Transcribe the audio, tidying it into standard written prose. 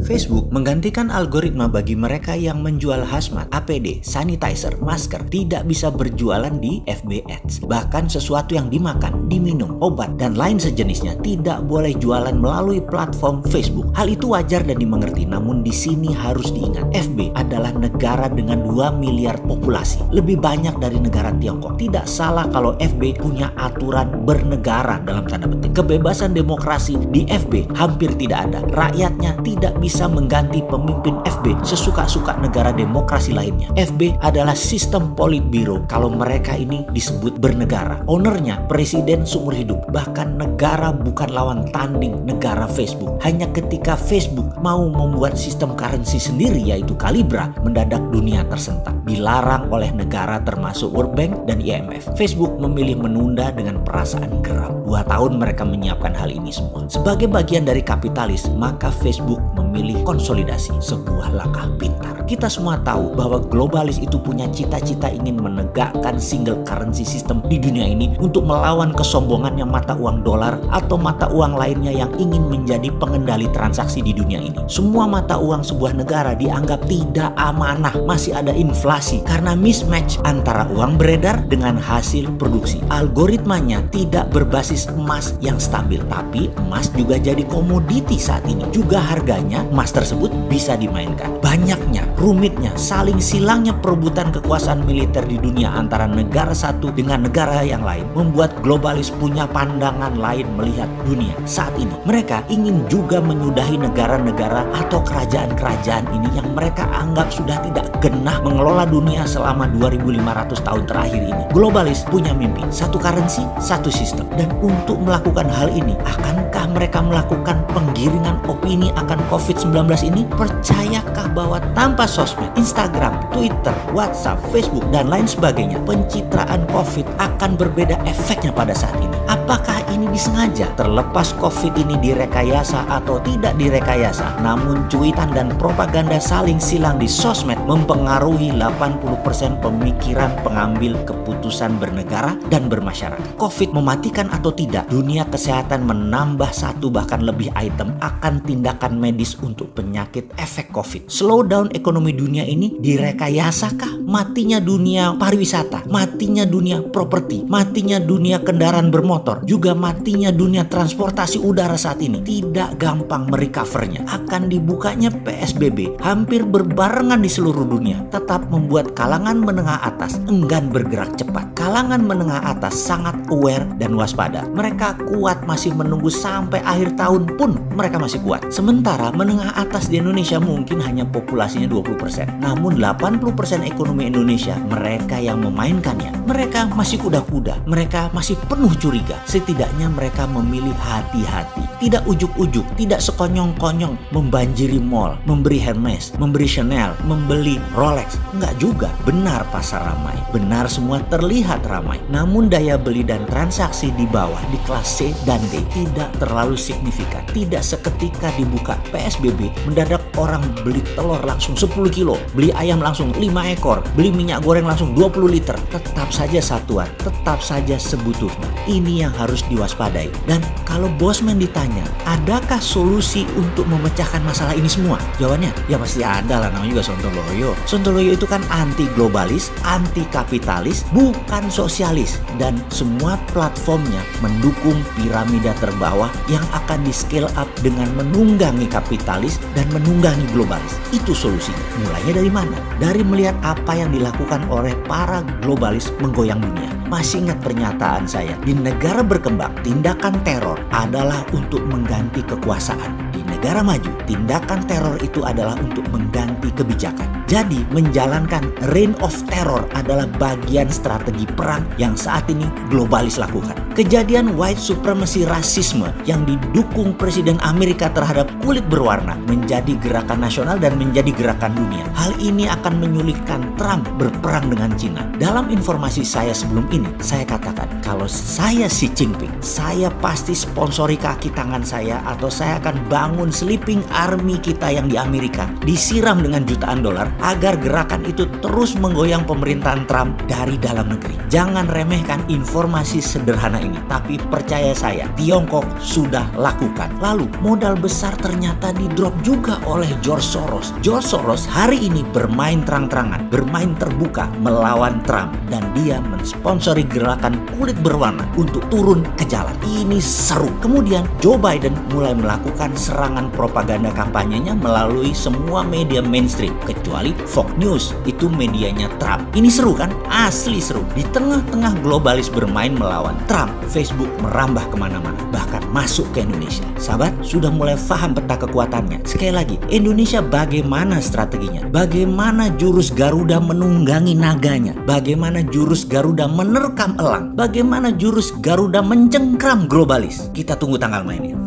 Facebook menggantikan algoritma bagi mereka yang menjual hazmat, APD, sanitizer, masker tidak bisa berjualan di FB Ads. Bahkan sesuatu yang dimakan, diminum, obat, dan lain sejenisnya tidak boleh jualan melalui platform Facebook. Hal itu wajar dan dimengerti, namun di sini harus diingat, FB adalah negara dengan 2 miliar populasi, lebih banyak dari negara Tiongkok. Tidak salah kalau FB punya aturan bernegara dalam tanda petik. Kebebasan demokrasi di FB hampir tidak ada. Rakyatnya tidak bisa mengganti pemimpin FB sesuka-suka negara demokrasi lainnya. FB adalah sistem politbiro kalau mereka ini disebut bernegara. Ownernya presiden seumur hidup. Bahkan negara bukan lawan tanding negara Facebook. Hanya ketika Facebook mau membuat sistem currency sendiri yaitu Calibra, mendadak dunia tersentak. Dilarang oleh negara termasuk World Bank dan IMF. Facebook memilih menunda dengan perasaan geram. 2 tahun mereka menyiapkan hal ini semua. Sebagai bagian dari kapitalis, maka Facebook memilih konsolidasi, sebuah langkah pintar. Kita semua tahu bahwa globalis itu punya cita-cita ingin menegakkan single currency system di dunia ini untuk melawan kesombongannya mata uang dolar atau mata uang lainnya yang ingin menjadi pengendali transaksi di dunia ini. Semua mata uang sebuah negara dianggap tidak amanah, masih ada inflasi karena mismatch antara uang beredar dengan hasil produksi. Algoritmanya tidak berbasis emas yang stabil, tapi emas juga jadi komoditi saat ini. Juga harganya emas tersebut bisa dimainkan. Banyaknya, rumitnya, saling silangnya perebutan kekuasaan militer di dunia antara negara satu dengan negara yang lain membuat globalis punya pandangan lain melihat dunia saat ini. Mereka ingin juga menyudahi negara-negara atau kerajaan-kerajaan ini yang mereka anggap sudah tidak genah mengelola dunia selama 2500 tahun terakhir ini. Globalis punya mimpi, satu currency, satu sistem. Dan untuk melakukan hal ini, akankah mereka melakukan penggiringan opini akan COVID-19 ini? Percayakah bahwa tanpa sosmed, Instagram, Twitter, WhatsApp, Facebook, dan lain sebagainya, pencitraan COVID akan berbeda efeknya pada saat ini? Apakah ini disengaja? Terlepas COVID ini direkayasa atau tidak direkayasa, namun cuitan dan propaganda saling silang di sosmed mempengaruhi 80% pemikiran pengambil keputusan bernegara dan bermasyarakat. COVID mematikan atau tidak, dunia kesehatan menambah 1 bahkan lebih item akan tindakan medis untuk penyakit efek COVID. Slowdown ekonomi dunia ini direkayasakah? Matinya dunia pariwisata, matinya dunia properti, matinya dunia kendaraan bermotor, juga matinya dunia transportasi udara saat ini. Tidak gampang merecovernya. Akan dibukanya PSBB hampir berbarengan di seluruh dunia, tetap membuat kalangan menengah atas enggan bergerak cepat. Kalangan menengah atas sangat aware dan waspada. Mereka kuat masih menunggu sampai akhir tahun pun mereka masih kuat. Sementara menengah atas di Indonesia mungkin hanya populasinya 20%. Namun 80% ekonomi Indonesia mereka yang memainkannya. Mereka masih kuda-kuda. Mereka masih penuh curiga. Setidaknya mereka memilih hati-hati. Tidak ujuk-ujuk, tidak sekonyong-konyong membanjiri mall, memberi Hermes, memberi Chanel, membeli Rolex. Enggak juga. Benar pasar ramai. Benar semua terlihat ramai. Namun daya beli dan transaksi di bawah di kelas C dan D tidak terlalu signifikan. Tidak seketika dibuka PSBB mendadak orang beli telur langsung 10 kilo, beli ayam langsung 5 ekor, beli minyak goreng langsung 20 liter. Tetap saja satuan, tetap saja sebutuhnya. Ini yang harus diwaspadai. Dan kalau Bosman ditanya, adakah solusi untuk memecahkan masalah ini semua? Jawabannya, ya pasti ada lah, namanya juga Sontoloyo. Sontoloyo itu kan anti globalis, anti kapitalis, bukan sosialis. Dan semua platformnya mendukung piramida terbawah yang akan di scale up dengan menunggangi kapitalis dan menunggangi globalis. Itu solusinya. Mulainya dari mana? Dari melihat apa yang dilakukan oleh para globalis menggoyang dunia. Masih ingat pernyataan saya, di negara berkembang, tindakan teror adalah untuk mengganti kekuasaan. Di negara maju, tindakan teror itu adalah untuk mengganti kebijakan. Jadi, menjalankan reign of terror adalah bagian strategi perang yang saat ini globalis lakukan. Kejadian white supremacy rasisme yang didukung Presiden Amerika terhadap kulit berwarna menjadi gerakan nasional dan menjadi gerakan dunia. Hal ini akan menyulitkan Trump berperang dengan Cina. Dalam informasi saya sebelum ini, saya katakan kalau saya Xi Jinping, saya pasti sponsori kaki tangan saya atau saya akan bangun sleeping army kita yang di Amerika, disiram dengan jutaan dolar agar gerakan itu terus menggoyang pemerintahan Trump dari dalam negeri. Jangan remehkan informasi sederhana ini. Tapi percaya saya, Tiongkok sudah lakukan. Lalu modal besar ternyata di drop juga oleh George Soros. George Soros hari ini bermain terang-terangan, bermain terbuka melawan Trump. Dan dia mensponsori gerakan kulit berwarna untuk turun ke jalan. Ini seru. Kemudian Joe Biden mulai melakukan serangan propaganda kampanyenya melalui semua media mainstream. Kecuali Fox News, itu medianya Trump. Ini seru kan? Asli seru. Di tengah-tengah globalis bermain melawan Trump, Facebook merambah kemana-mana. Bahkan masuk ke Indonesia. Sahabat, sudah mulai paham peta kekuatannya. Sekali lagi, Indonesia bagaimana strateginya? Bagaimana jurus Garuda menunggangi naganya? Bagaimana jurus Garuda menerkam elang? Bagaimana jurus Garuda mencengkram globalis? Kita tunggu tanggal mainnya.